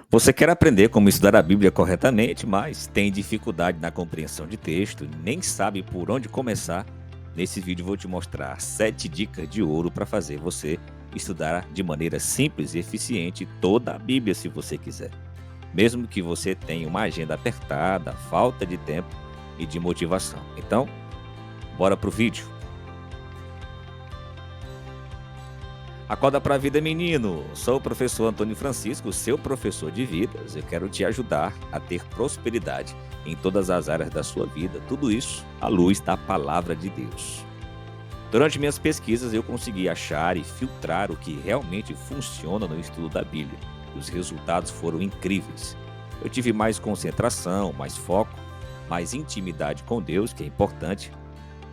Você quer aprender como estudar a Bíblia corretamente, mas tem dificuldade na compreensão de texto e nem sabe por onde começar? Nesse vídeo vou te mostrar 7 dicas de ouro para fazer você estudar de maneira simples e eficiente toda a Bíblia, se você quiser. Mesmo que você tenha uma agenda apertada, falta de tempo e de motivação. Então, bora pro vídeo. Acorda para a vida, menino! Sou o professor Antônio Francisco, seu professor de vidas. Eu quero te ajudar a ter prosperidade em todas as áreas da sua vida. Tudo isso à luz da palavra de Deus. Durante minhas pesquisas, eu consegui achar e filtrar o que realmente funciona no estudo da Bíblia. E os resultados foram incríveis. Eu tive mais concentração, mais foco, mais intimidade com Deus, que é importante.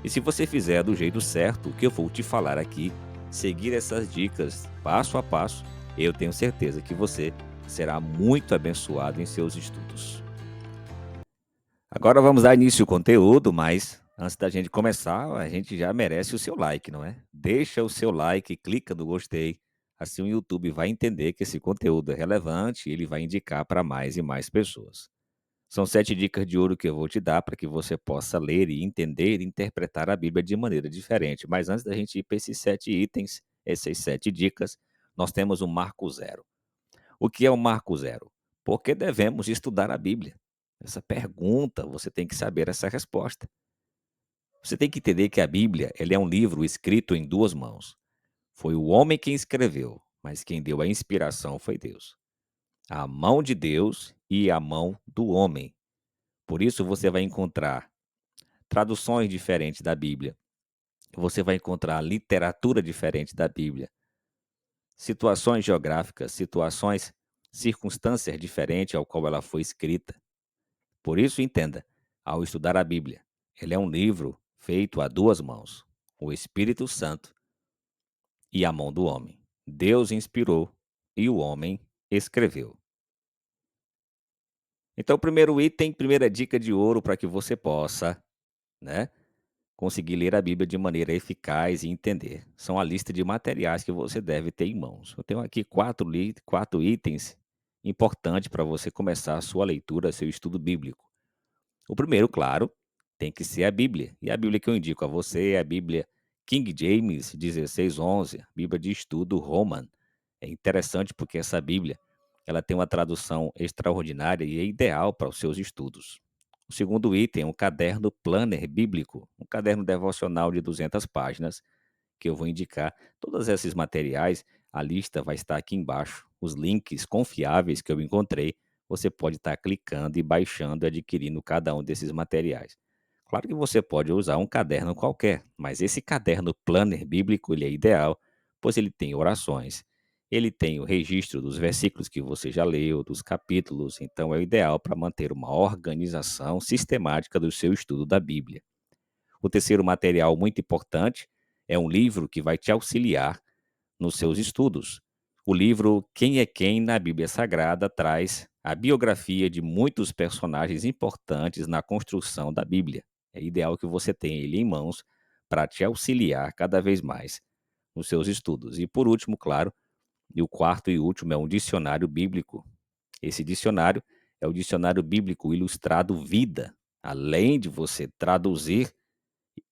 E se você fizer do jeito certo, o que eu vou te falar aqui, seguir essas dicas passo a passo, eu tenho certeza que você será muito abençoado em seus estudos. Agora vamos dar início ao conteúdo, mas antes da gente começar, a gente já merece o seu like, não é? Deixa o seu like, clica no gostei, assim o YouTube vai entender que esse conteúdo é relevante e ele vai indicar para mais e mais pessoas. São 7 dicas de ouro que eu vou te dar para que você possa ler e entender e interpretar a Bíblia de maneira diferente. Mas antes da gente ir para esses 7 itens, essas 7 dicas, nós temos o marco zero. O que é o marco zero? Por que devemos estudar a Bíblia? Essa pergunta, você tem que saber essa resposta. Você tem que entender que a Bíblia ela é um livro escrito em duas mãos. Foi o homem quem escreveu, mas quem deu a inspiração foi Deus. A mão de Deus e a mão do homem. Por isso você vai encontrar traduções diferentes da Bíblia. Você vai encontrar literatura diferente da Bíblia, situações geográficas, circunstâncias diferentes ao qual ela foi escrita. Por isso, entenda, ao estudar a Bíblia, ele é um livro feito a duas mãos, o Espírito Santo e a mão do homem. Deus inspirou e o homem escreveu. Então, o primeiro item, primeira dica de ouro para que você possa, né, conseguir ler a Bíblia de maneira eficaz e entender. São a lista de materiais que você deve ter em mãos. Eu tenho aqui 4 itens importantes para você começar a sua leitura, seu estudo bíblico. O primeiro, claro, tem que ser a Bíblia. E a Bíblia que eu indico a você é a Bíblia King James 1611, a Bíblia de estudo Roman. É interessante porque essa Bíblia ela tem uma tradução extraordinária e é ideal para os seus estudos. O segundo item é um caderno planner bíblico, um caderno devocional de 200 páginas, que eu vou indicar. Todos esses materiais, a lista vai estar aqui embaixo, os links confiáveis que eu encontrei, você pode estar clicando e baixando e adquirindo cada um desses materiais. Claro que você pode usar um caderno qualquer, mas esse caderno planner bíblico ele é ideal, pois ele tem orações, ele tem o registro dos versículos que você já leu, dos capítulos, então é o ideal para manter uma organização sistemática do seu estudo da Bíblia. O terceiro material muito importante é um livro que vai te auxiliar nos seus estudos. O livro Quem é Quem na Bíblia Sagrada traz a biografia de muitos personagens importantes na construção da Bíblia. É ideal que você tenha ele em mãos para te auxiliar cada vez mais nos seus estudos. E por último, claro, e o quarto e último é um dicionário bíblico. Esse dicionário é o dicionário bíblico ilustrado Vida. Além de você traduzir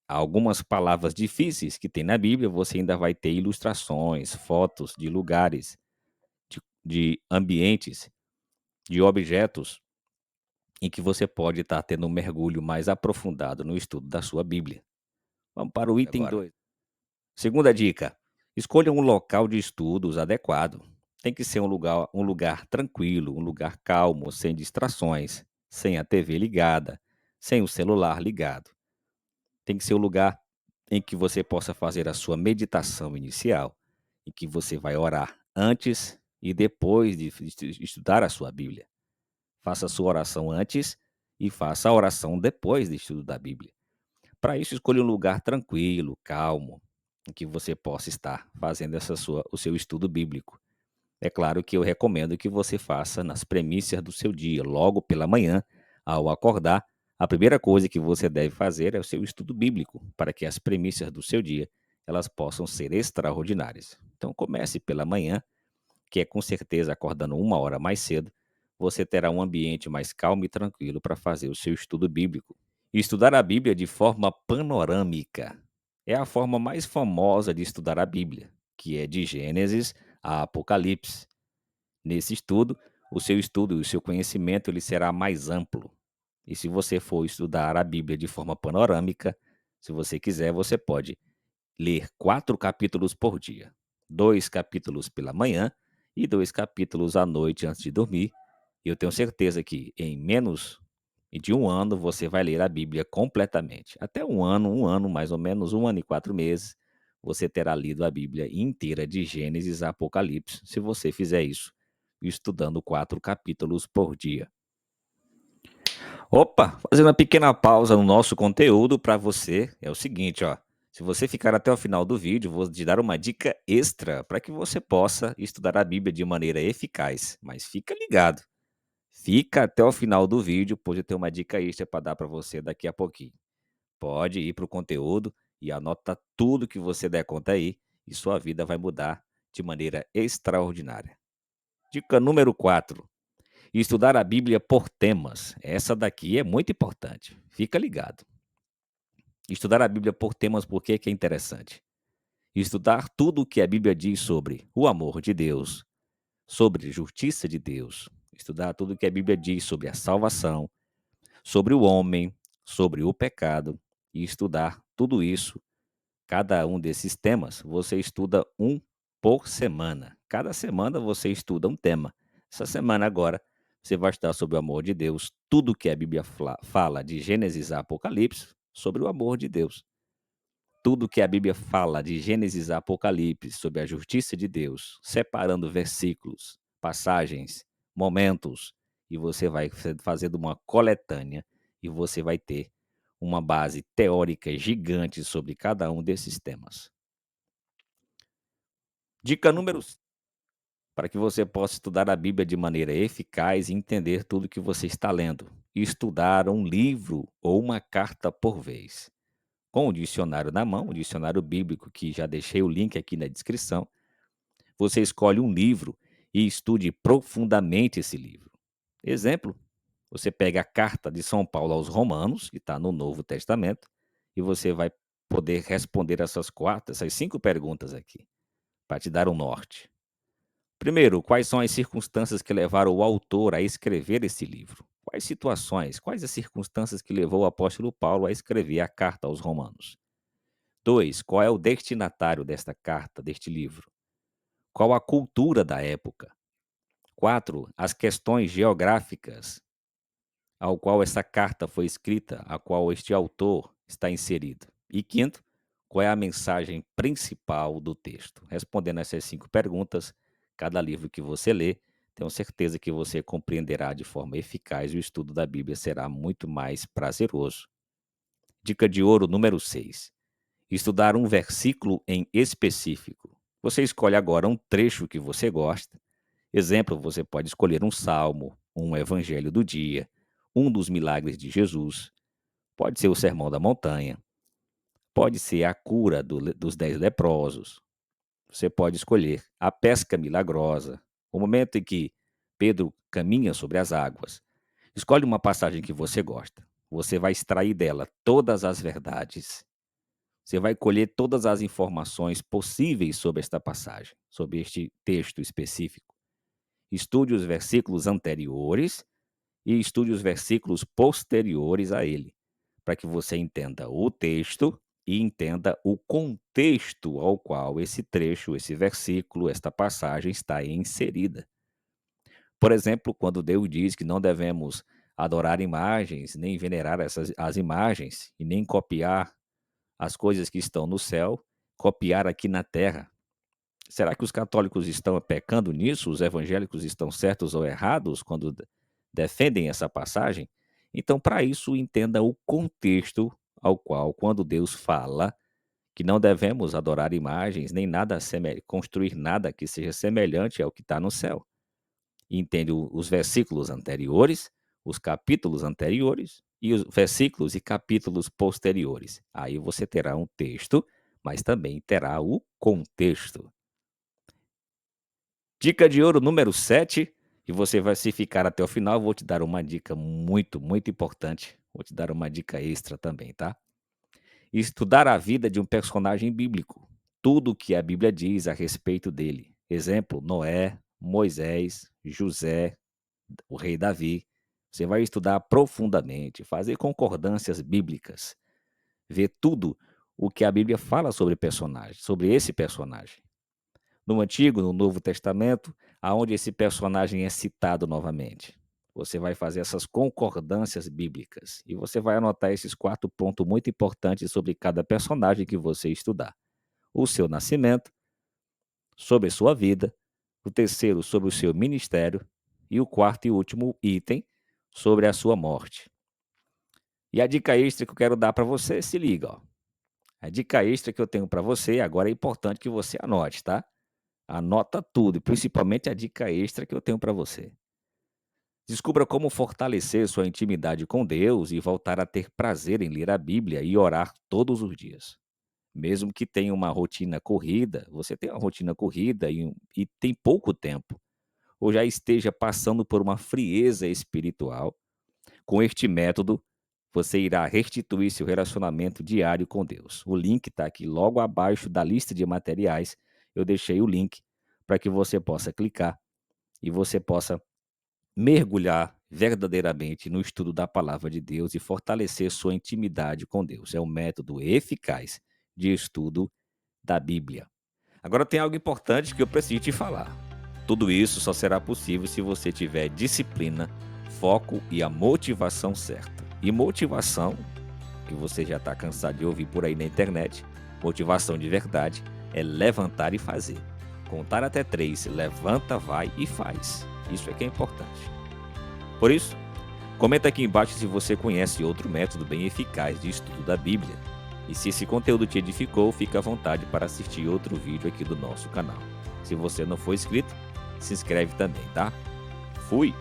algumas palavras difíceis que tem na Bíblia, você ainda vai ter ilustrações, fotos de lugares, de ambientes, de objetos em que você pode estar tendo um mergulho mais aprofundado no estudo da sua Bíblia. Vamos para o item Agora. 2. Segunda dica: escolha um local de estudos adequado. Tem que ser um lugar tranquilo, um lugar calmo, sem distrações, sem a TV ligada, sem o celular ligado. Tem que ser um lugar em que você possa fazer a sua meditação inicial, em que você vai orar antes e depois de estudar a sua Bíblia. Faça a sua oração antes e faça a oração depois do estudo da Bíblia. Para isso, escolha um lugar tranquilo, calmo, em que você possa estar fazendo o seu estudo bíblico. É claro que eu recomendo que você faça nas premissas do seu dia, logo pela manhã, ao acordar. A primeira coisa que você deve fazer é o seu estudo bíblico, para que as premissas do seu dia elas possam ser extraordinárias. Então comece pela manhã, que é com certeza acordando uma hora mais cedo, você terá um ambiente mais calmo e tranquilo para fazer o seu estudo bíblico. Estudar a Bíblia de forma panorâmica é a forma mais famosa de estudar a Bíblia, que é de Gênesis a Apocalipse. Nesse estudo, o seu estudo e o seu conhecimento ele será mais amplo. E se você for estudar a Bíblia de forma panorâmica, se você quiser, você pode ler 4 capítulos por dia. 2 capítulos pela manhã e 2 capítulos à noite antes de dormir. E eu tenho certeza que em menos de um ano você vai ler a Bíblia completamente. Até um ano mais ou menos, 1 ano e 4 meses, você terá lido a Bíblia inteira de Gênesis a Apocalipse, se você fizer isso, estudando 4 capítulos por dia. Opa, fazendo uma pequena pausa no nosso conteúdo para você, é o seguinte, ó. Se você ficar até o final do vídeo, vou te dar uma dica extra para que você possa estudar a Bíblia de maneira eficaz. Mas fica ligado, fica até o final do vídeo, pois eu tenho uma dica extra para dar para você daqui a pouquinho. Pode ir para o conteúdo e anota tudo que você der conta aí, e sua vida vai mudar de maneira extraordinária. Dica número 4. Estudar a Bíblia por temas. Essa daqui é muito importante. Fica ligado. Estudar a Bíblia por temas, por que é interessante? Estudar tudo o que a Bíblia diz sobre o amor de Deus, sobre a justiça de Deus. Estudar tudo o que a Bíblia diz sobre a salvação, sobre o homem, sobre o pecado. E estudar tudo isso, cada um desses temas, você estuda um por semana. Cada semana você estuda um tema. Essa semana agora, você vai estudar sobre o amor de Deus, tudo que a Bíblia fala de Gênesis a Apocalipse, sobre o amor de Deus. Tudo que a Bíblia fala de Gênesis a Apocalipse, sobre a justiça de Deus, separando versículos, passagens, momentos, e você vai fazendo uma coletânea e você vai ter uma base teórica gigante sobre cada um desses temas. Dica número para que você possa estudar a Bíblia de maneira eficaz e entender tudo que você está lendo. Estudar um livro ou uma carta por vez. Com o dicionário na mão, o dicionário bíblico, que já deixei o link aqui na descrição, você escolhe um livro e estude profundamente esse livro. Exemplo, você pega a carta de São Paulo aos Romanos, que está no Novo Testamento, e você vai poder responder essas 5 perguntas aqui, para te dar um norte. Primeiro, quais são as circunstâncias que levaram o autor a escrever esse livro? Quais situações, quais as circunstâncias que levou o apóstolo Paulo a escrever a carta aos Romanos? 2, qual é o destinatário desta carta, deste livro? Qual a cultura da época? 4, as questões geográficas ao qual essa carta foi escrita, a qual este autor está inserido. E quinto, qual é a mensagem principal do texto? Respondendo essas 5 perguntas, cada livro que você lê, tenho certeza que você compreenderá de forma eficaz e o estudo da Bíblia será muito mais prazeroso. Dica de ouro número 6. Estudar um versículo em específico. Você escolhe agora um trecho que você gosta. Exemplo, você pode escolher um salmo, um evangelho do dia, um dos milagres de Jesus. Pode ser o Sermão da Montanha. Pode ser a cura dos 10 leprosos. Você pode escolher a pesca milagrosa, o momento em que Pedro caminha sobre as águas. Escolhe uma passagem que você gosta. Você vai extrair dela todas as verdades. Você vai colher todas as informações possíveis sobre esta passagem, sobre este texto específico. Estude os versículos anteriores e estude os versículos posteriores a ele, para que você entenda o texto e entenda o contexto ao qual esse trecho, esse versículo, esta passagem está inserida. Por exemplo, quando Deus diz que não devemos adorar imagens, nem venerar as imagens, e nem copiar as coisas que estão no céu, copiar aqui na terra. Será que os católicos estão pecando nisso? Os evangélicos estão certos ou errados quando defendem essa passagem? Então, para isso, entenda o contexto ao qual, quando Deus fala que não devemos adorar imagens, nem nada construir nada que seja semelhante ao que está no céu. Entende os versículos anteriores, os capítulos anteriores e os versículos e capítulos posteriores. Aí você terá um texto, mas também terá o contexto. Dica de ouro número 7. E você vai se ficar até o final, eu vou te dar uma dica muito, muito importante. Vou te dar uma dica extra também, tá? Estudar a vida de um personagem bíblico. Tudo o que a Bíblia diz a respeito dele. Exemplo, Noé, Moisés, José, o rei Davi. Você vai estudar profundamente, fazer concordâncias bíblicas, ver tudo o que a Bíblia fala sobre personagem, sobre esse personagem. No Antigo, no Novo Testamento, aonde esse personagem é citado novamente. Você vai fazer essas concordâncias bíblicas e você vai anotar esses 4 pontos muito importantes sobre cada personagem que você estudar. O seu nascimento, sobre sua vida, o terceiro sobre o seu ministério e o quarto e último item sobre a sua morte. E a dica extra que eu quero dar para você, se liga, ó. A dica extra que eu tenho para você, agora é importante que você anote, tá? Anota tudo, e principalmente a dica extra que eu tenho para você. Descubra como fortalecer sua intimidade com Deus e voltar a ter prazer em ler a Bíblia e orar todos os dias. Mesmo que tenha uma rotina corrida, você tem uma rotina corrida e tem pouco tempo, ou já esteja passando por uma frieza espiritual, com este método, você irá restituir seu relacionamento diário com Deus. O link está aqui logo abaixo da lista de materiais. Eu deixei o link para que você possa clicar e você possa mergulhar verdadeiramente no estudo da palavra de Deus e fortalecer sua intimidade com Deus. É um método eficaz de estudo da Bíblia. Agora tem algo importante que eu preciso te falar. Tudo isso só será possível se você tiver disciplina, foco e a motivação certa. E motivação, que você já está cansado de ouvir por aí na internet, motivação de verdade é levantar e fazer. Contar até 3, levanta, vai e faz. Isso é que é importante. Por isso, comenta aqui embaixo se você conhece outro método bem eficaz de estudo da Bíblia. E se esse conteúdo te edificou, fica à vontade para assistir outro vídeo aqui do nosso canal. Se você não for inscrito, se inscreve também, tá? Fui!